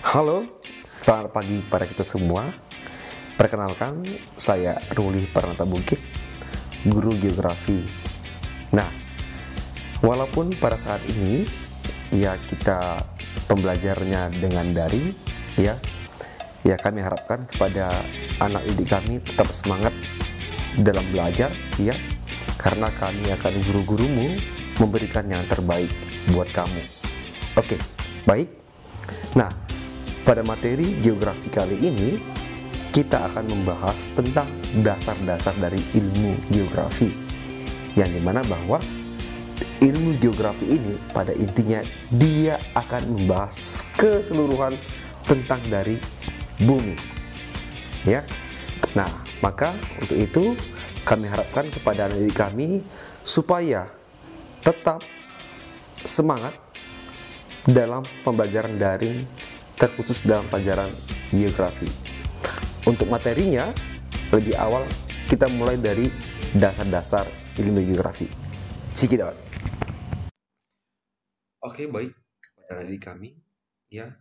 Halo, selamat pagi pada kita semua. Perkenalkan, saya Ruli Pranata Bukit, guru geografi. Nah, walaupun pada saat ini ya kita pembelajarnya dengan daring, ya, ya kami harapkan kepada anak didik kami tetap semangat dalam belajar, ya, karena kami akan guru-gurumu memberikan yang terbaik buat kamu. Oke, baik. Nah, pada materi geografi kali ini, kita akan membahas tentang dasar-dasar dari ilmu geografi, yang dimana bahwa ilmu geografi ini pada intinya dia akan membahas keseluruhan tentang dari bumi, ya. Nah, maka untuk itu kami harapkan kepada anak didik kami supaya tetap semangat dalam pembelajaran daring, terkhusus dalam pelajaran geografi. Untuk materinya, lebih awal kita mulai dari dasar-dasar ilmu geografi. Cikidot. Oke, baik kepada adik kami, ya.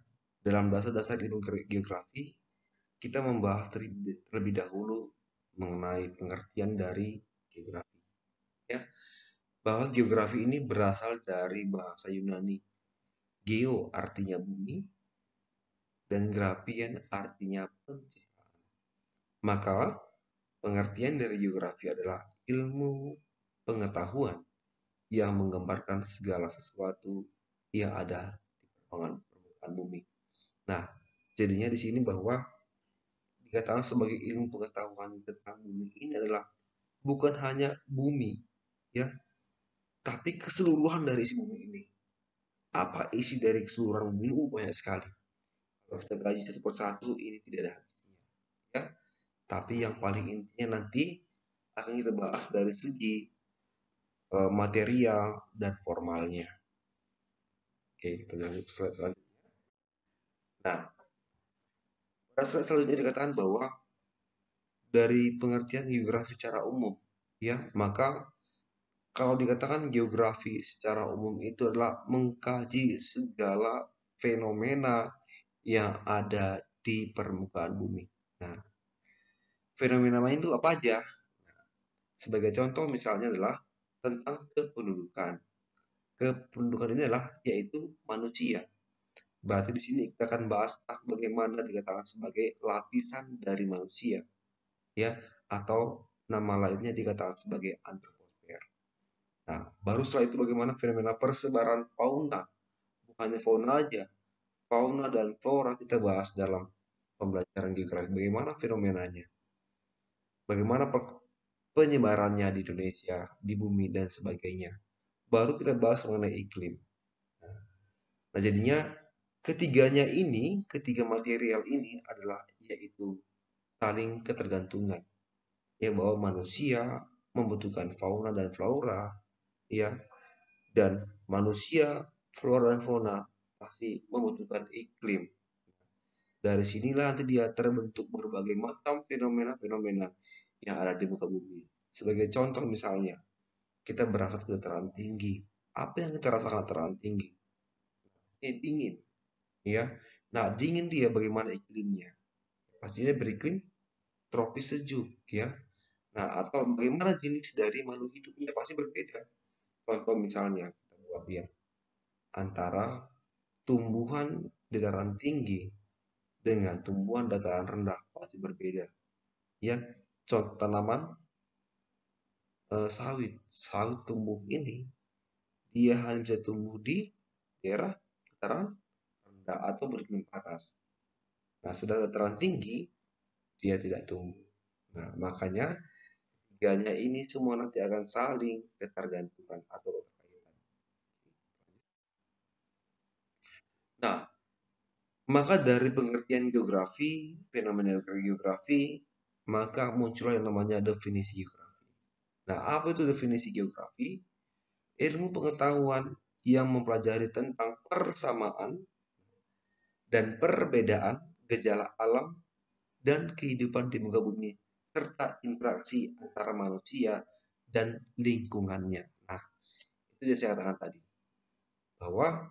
Dalam dasar-dasar ilmu geografi, kita membahas terlebih dahulu mengenai pengertian dari geografi, ya. Bahwa geografi ini berasal dari bahasa Yunani. Geo artinya bumi dan grafien artinya penciptaan. Maka pengertian dari geografi adalah ilmu pengetahuan yang menggambarkan segala sesuatu yang ada di permukaan bumi. Nah, jadinya di sini bahwa dikatakan sebagai ilmu pengetahuan tentang bumi ini adalah bukan hanya bumi, ya, tapi keseluruhan dari isi bumi ini. Apa isi dari keseluruhan bumi ini? Banyak sekali. Kalau kita gaji satu persatu ini tidak ada habisnya, ya. Tapi yang paling intinya nanti akan kita bahas dari segi material dan formalnya. Oke, kita lanjut slide selanjutnya. Nah, pada slide selanjutnya dikatakan bahwa dari pengertian geografi secara umum, ya, maka kalau dikatakan geografi secara umum itu adalah mengkaji segala fenomena yang ada di permukaan bumi. Nah, fenomena itu apa aja? Sebagai contoh misalnya adalah tentang kependudukan. Kependudukan ini adalah yaitu manusia. Berarti di sini kita akan bahas bagaimana dikatakan sebagai lapisan dari manusia, ya, atau nama lainnya dikatakan sebagai antroposfer. Nah, baru setelah itu bagaimana fenomena persebaran fauna, bukan hanya fauna aja, fauna dan flora kita bahas dalam pembelajaran geografi. Bagaimana fenomenanya, bagaimana penyebarannya di Indonesia, di bumi dan sebagainya. Baru kita bahas mengenai iklim. Nah, jadinya ketiga material ini adalah yaitu saling ketergantungan. Ya, bahwa manusia membutuhkan fauna dan flora, ya, dan manusia, flora dan fauna pasti membutuhkan iklim. Dari sinilah nanti dia terbentuk berbagai macam fenomena-fenomena yang ada di muka bumi. Sebagai contoh misalnya, kita berangkat ke dataran tinggi. Apa yang kita rasakan dataran tinggi? Dingin, ya. Nah, dingin dia bagaimana iklimnya? Pastinya beriklim tropis sejuk, ya. Nah, atau bagaimana jenis dari makhluk hidupnya pasti berbeda. Contoh misalnya kita buat ya antara tumbuhan dataran tinggi dengan tumbuhan dataran rendah pasti berbeda. Ya, contoh tanaman sawit, sawit tumbuh ini dia hanya bisa tumbuh di daerah dataran rendah atau beriklim panas. Nah, sedang dataran tinggi dia tidak tumbuh. Nah, makanya tiganya ini semua nanti akan saling ketergantungan atau berkaitan. Nah, maka dari pengertian geografi, fenomena geografi, maka muncullah yang namanya definisi geografi. Nah, apa itu definisi geografi? Ilmu pengetahuan yang mempelajari tentang persamaan dan perbedaan gejala alam dan kehidupan di muka bumi, serta interaksi antara manusia dan lingkungannya. Nah, itu yang saya katakan tadi, bahwa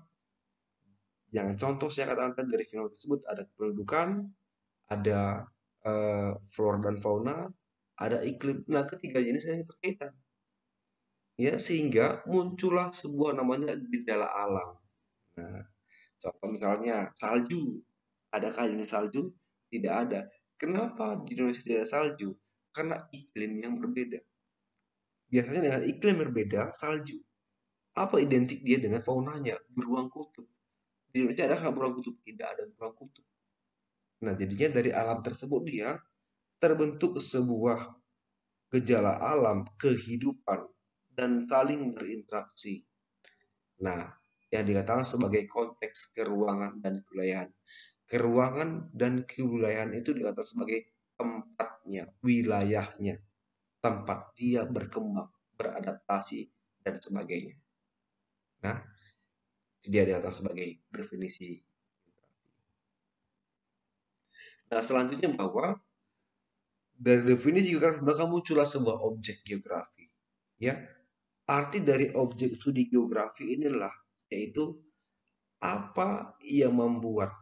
Yang contoh saya katakan dari fenomena tersebut ada kependudukan, ada flora dan fauna, ada iklim. Nah, ketiga jenis ini berkaitan. Ya, sehingga muncullah sebuah namanya gejala alam. Nah, contoh misalnya salju. Adakah di Indonesia salju? Tidak ada. Kenapa di Indonesia tidak ada salju? Karena iklim yang berbeda. Biasanya dengan iklim berbeda, salju. Apa identik dia dengan faunanya? Beruang kutub. Di Indonesia adakah beruang kutub? Tidak ada beruang kutub. Nah, jadinya dari alam tersebut dia terbentuk sebuah gejala alam, kehidupan, dan saling berinteraksi. Nah, yang dikatakan sebagai konteks keruangan dan kewilayahan. Keruangan dan kewilayahan itu dikatakan sebagai tempatnya, wilayahnya, tempat dia berkembang, beradaptasi, dan sebagainya. Nah, dia dikatakan sebagai definisi. Nah, selanjutnya bahwa dari definisi geografi maka muncullah sebuah objek geografi. Ya, arti dari objek studi geografi inilah yaitu apa yang membuat,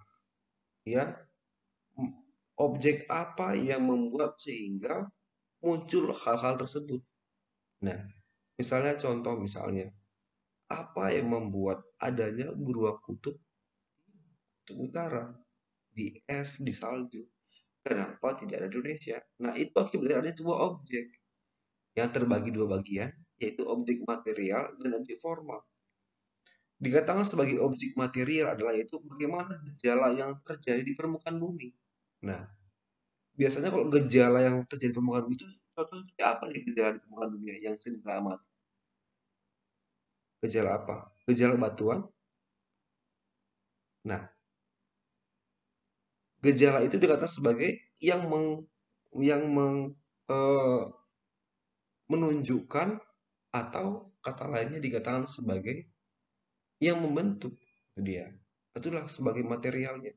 ya, objek apa yang membuat sehingga muncul hal-hal tersebut. Nah, misalnya contoh misalnya apa yang membuat adanya beruang kutub utara di es di salju. Kenapa tidak ada di Indonesia? Nah, itu akibatnya ada sebuah objek yang terbagi dua bagian, yaitu objek material dan objek formal. Dikatakan sebagai objek material adalah yaitu bagaimana gejala yang terjadi di permukaan bumi. Nah, biasanya kalau gejala yang terjadi di permukaan bumi itu contohnya apa nih gejala di permukaan bumi yang sering kita amati? Gejala apa? Gejala batuan. Nah, gejala itu dikatakan sebagai yang eh, menunjukkan atau kata lainnya dikatakan sebagai yang membentuk itu dia. Itulah sebagai materialnya.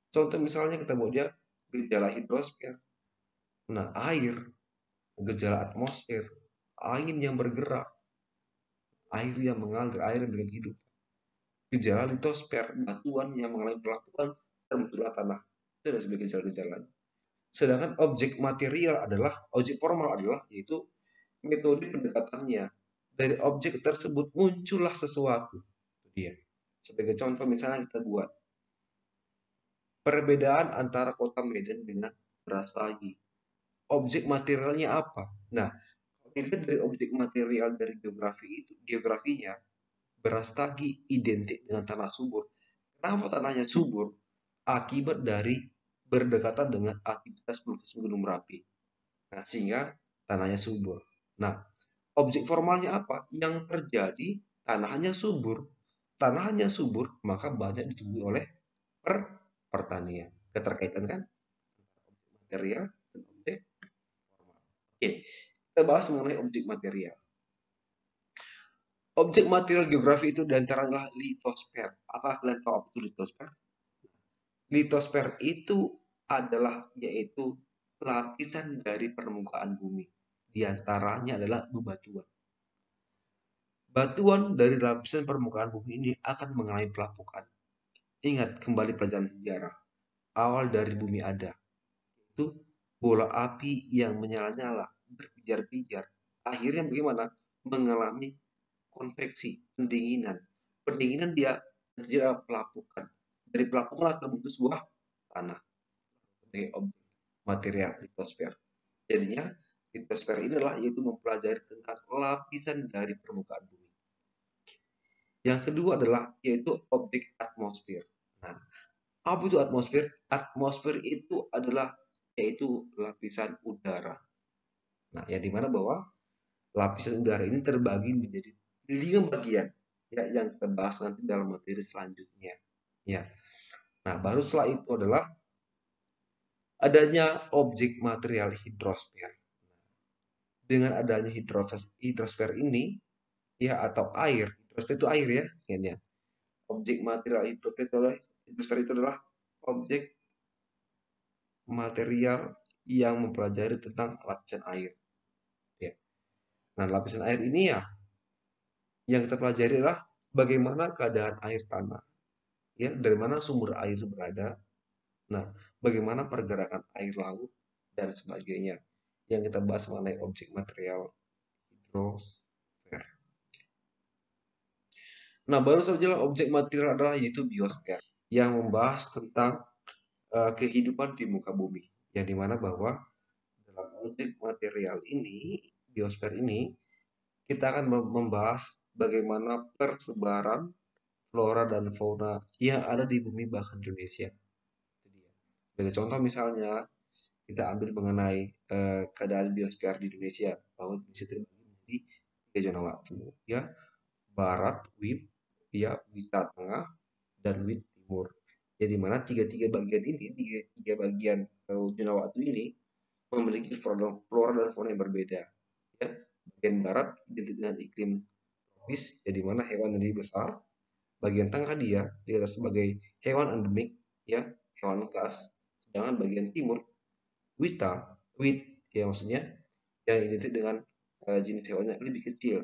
Contoh misalnya kita buat dia gejala hidrosfer. Nah, air, gejala atmosfer, angin yang bergerak, air yang mengalir, air yang bikin hidup. Gejala litosfer, batuan yang mengalami pelapukan terbentuklah tanah. Itu adalah sebagai gejala-gejala. Sedangkan objek material adalah, objek formal adalah, yaitu metode pendekatannya. Dari objek tersebut muncullah sesuatu. Itu dia. Sebagai contoh misalnya kita buat perbedaan antara kota Medan dengan Brastagi. Objek materialnya apa? Nah, dilihat dari objek material dari geografinya, Brastagi identik dengan tanah subur. Kenapa tanahnya subur? Akibat dari berdekatan dengan aktivitas pelukis Gunung Merapi. Nah, sehingga tanahnya subur. Nah, objek formalnya apa? Yang terjadi tanahnya subur. Tanahnya subur, maka banyak ditumbuhi oleh pertanian. Keterkaitan kan? Material dan objek formal. Oke, kita bahas mengenai objek material. Objek material geografi itu diantaranya litosfer. Apa kalian tahu apa itu litosfer? Litosfer itu adalah yaitu lapisan dari permukaan bumi. Di antaranya adalah bebatuan. Batuan dari lapisan permukaan bumi ini akan mengalami pelapukan. Ingat kembali pelajaran sejarah. Awal dari bumi ada. Itu bola api yang menyala-nyala, berpijar-pijar. Akhirnya bagaimana? Mengalami konveksi, pendinginan. Pendinginan dia terjadi pelapukan. Dari pelapukan akan terbentuk sebuah tanah sebagai objek material litosfer. Jadinya litosfer inilah yaitu mempelajari tentang lapisan dari permukaan bumi. Yang kedua adalah yaitu objek atmosfer. Nah, apa itu atmosfer? Atmosfer itu adalah yaitu lapisan udara. Nah, yang dimana bahwa lapisan udara ini terbagi menjadi 5 bagian ya yang kita bahas nanti dalam materi selanjutnya. Ya. Nah, baru setelah itu adalah adanya objek material hidrosfer. Dengan adanya hidrosfer ini ya atau air, hidrosfer itu air ya, ya. Objek material hidrosfer itu adalah objek material yang mempelajari tentang lapisan air. Ya. Nah, lapisan air ini ya yang kita pelajari adalah bagaimana keadaan air tanah. ya, dari mana sumber air berada. Nah, bagaimana pergerakan air laut dan sebagainya. Yang kita bahas mengenai objek material hidrosfer. Nah, baru saja objek material adalah yaitu biosfer yang membahas tentang kehidupan di muka bumi. Yang dimana bahwa dalam objek material ini, biosfer ini, kita akan membahas bagaimana persebaran flora dan fauna yang ada di bumi bahkan Indonesia. Sebagai contoh misalnya, kita ambil mengenai keadaan biosfer di Indonesia, bahwa Indonesia terbagi menjadi tiga zona waktu, ya, Barat, WIB, ya, Wita Tengah, dan WIT Timur. Jadi mana tiga-tiga bagian ini, tiga bagian zona waktu ini memiliki flora dan fauna yang berbeda. Ya, bagian barat identik dengan iklim tropis, jadi mana hewan yang lebih besar. Bagian tengah dia dikatakan sebagai hewan endemik, ya, hewan khas. Sedangkan bagian timur, wit, ya maksudnya yang identik dengan jenis hewannya lebih kecil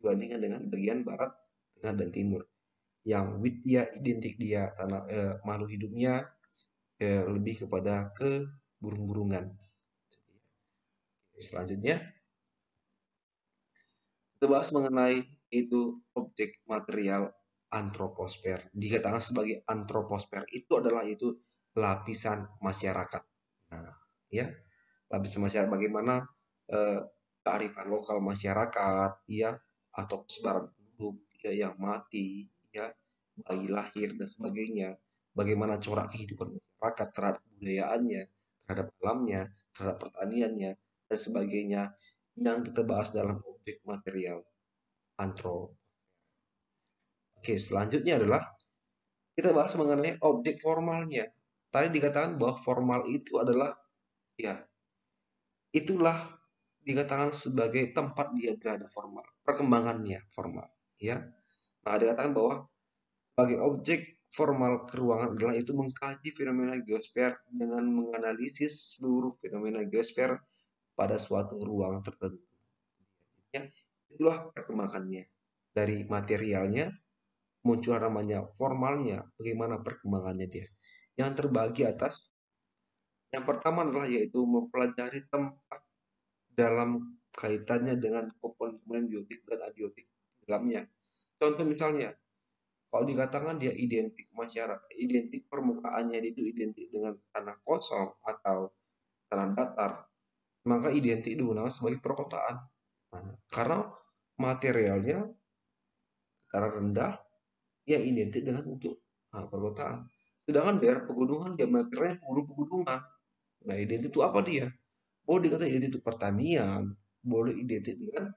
dibandingkan dengan bagian barat, tengah, dan timur. Yang wit dia identik dia tanah makhluk hidupnya lebih kepada ke burung-burungan. Selanjutnya kita bahas mengenai itu objek material antroposfer. Dikatakan sebagai antroposfer itu adalah itu lapisan masyarakat. Nah, ya, lapisan masyarakat bagaimana eh, kearifan lokal masyarakat, ya, atau sebaran penduduk ya, yang mati, ya, bayi lahir dan sebagainya. Bagaimana corak kehidupan masyarakat terhadap budayaannya, terhadap alamnya, terhadap pertaniannya, dan sebagainya yang kita bahas dalam objek material antro. Oke, selanjutnya adalah kita bahas mengenai objek formalnya. Tadi dikatakan bahwa formal itu adalah, ya, itulah dikatakan sebagai tempat dia berada formal, perkembangannya formal, ya. Nah, dikatakan bahwa sebagai objek formal keruangan adalah itu mengkaji fenomena geosfer dengan menganalisis seluruh fenomena geosfer pada suatu ruang tertentu. Ya, itulah perkembangannya. Dari materialnya muncul namanya formalnya, bagaimana perkembangannya dia. Yang terbagi atas, yang pertama adalah yaitu mempelajari tempat dalam kaitannya dengan komponen biotik dan abiotik dalamnya. Contoh misalnya, kalau dikatakan dia identik masyarakat, identik permukaannya itu identik dengan tanah kosong atau tanah datar, maka identik digunakan sebagai perkotaan. Nah, karena materialnya secara rendah yang identik dengan untuk perkotaan. Sedangkan daerah pegunungan dia materialnya pegunungan. Nah, identik itu apa dia? Boleh dikatakan identik itu pertanian, boleh identik dengan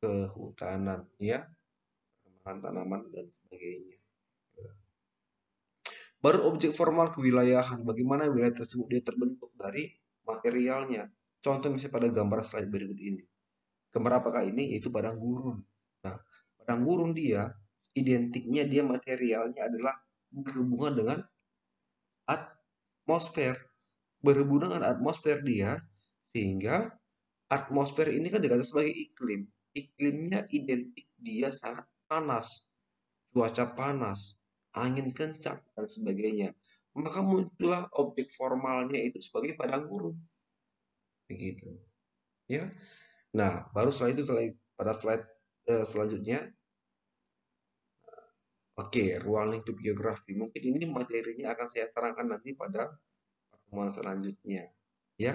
kehutanan, ya, perkembangan tanaman dan sebagainya. Baru objek formal kewilayahan, bagaimana wilayah tersebut dia terbentuk dari materialnya. Contoh misalnya pada gambar slide berikut ini. Gambar apakah ini? Yaitu padang gurun. Nah, padang gurun dia identiknya dia materialnya adalah berhubungan dengan atmosfer. Berhubungan dengan atmosfer dia, sehingga atmosfer ini kan dikatakan sebagai iklim. Iklimnya identik dia sangat panas, cuaca panas, angin kencang, dan sebagainya. Maka muncullah objek formalnya itu sebagai padang gurun. Begitu. Ya. Nah, baru setelah itu pada slide selanjutnya, oke, ruang lingkup geografi. Mungkin ini materinya akan saya terangkan nanti pada pertemuan selanjutnya. Ya,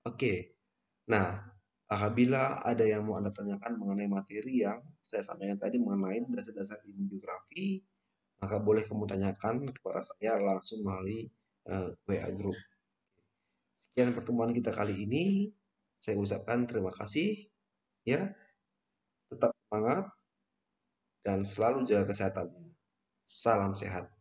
oke. Nah, apabila ada yang mau Anda tanyakan mengenai materi yang saya sampaikan tadi mengenai dasar-dasar ilmu geografi, maka boleh kamu tanyakan kepada saya langsung melalui WA Group. Sekian pertemuan kita kali ini. Saya ucapkan terima kasih. Ya, tetap semangat dan selalu jaga kesehatan. Salam sehat.